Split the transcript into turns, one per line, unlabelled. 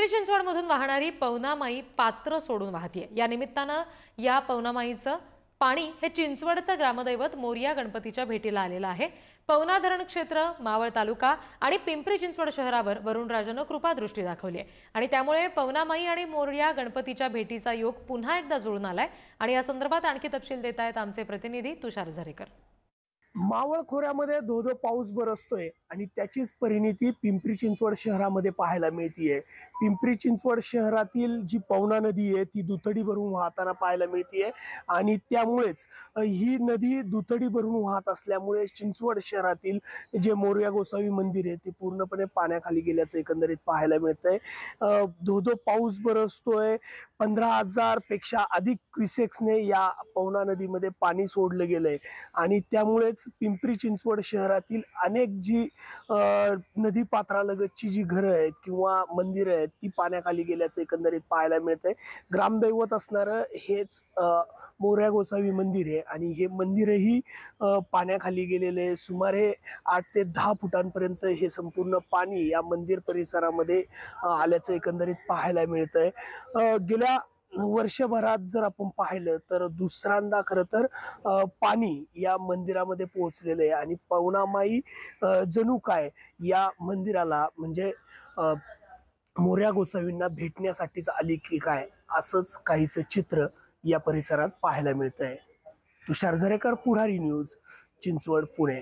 पिंपरी चिंचवडमधून वाहणारी पवनामाई पात्र सोडून वाहतीये। या निमित्तानं या पवनामाईचं पाणी हे चिंचवडचं ग्रामदैवत मोरया गणपतीच्या भेटीला आलेलं आहे। पवना धरण क्षेत्र, मावळ तालुका आणि पिंपरी चिंचवड शहरावर वरुणराजानं कृपादृष्टी दाखवली आहे आणि त्यामुळे पवनामाई आणि मोरया गणपतीच्या भेटीचा योग पुन्हा एकदा जुळून आलाय। आणि या संदर्भात आणखी तपशील देत आहेत आमचे प्रतिनिधी तुषार झरेकर।
मावळ खोऱ्यामध्ये धो-धो पाऊस बरसतोय आणि त्याचीच परिणिती पिंपरी चिंचवड शहरामध्ये पाहायला मिळतीये। पिंपरी चिंचवड शहरातील जी पवना नदी आहे ती दुथडी भरून वाहताना पाहायला मिळतीये आणि त्यामुळेच ही नदी दुथडी भरून वाहत असल्यामुळे चिंचवड शहरातील जे मोरया गोसावी मंदिर आहे ते पूर्णपणे पाण्याखाली गेल्याचं एकंदरीत पाहायला मिळतंय। धो-धो पाऊस बरसतोय, 15,000 पेक्षा अधिक क्युसेक्सने या पवना नदीमध्ये पाणी सोडलं गेलंय आणि त्यामुळेच पिंपरी चिंचवड शहरातील अनेक जी नदी पात्रालगतची जी घरं आहेत किंवा मंदिरं आहेत ती पाण्याखाली गेल्याचं एकंदरीत पाहायला मिळतंय। ग्रामदैवत असणारं हेच मोरया गोसावी मंदिर आहे आणि हे मंदिरही पाण्याखाली गेलेले आहे। सुमारे 8 ते 10 फुटांपर्यंत हे संपूर्ण पाणी या मंदिर परिसरामध्ये आल्याचं एकंदरीत पाहायला मिळतंय। गेल्या वर्षभरात जर आपण पाहिलं तर दुसऱ्यांदा खरं तर पाणी या मंदिरामध्ये पोहोचलेलं आहे आणि पवनामाई जणू काय या मंदिराला म्हणजे मोरया गोसावींना भेटण्यासाठीच आली की काय, असंच काहीसं चित्र या परिसरात पाहायला मिळतंय। तुषार झरेकर, पुढारी न्यूज, चिंचवड, पुणे।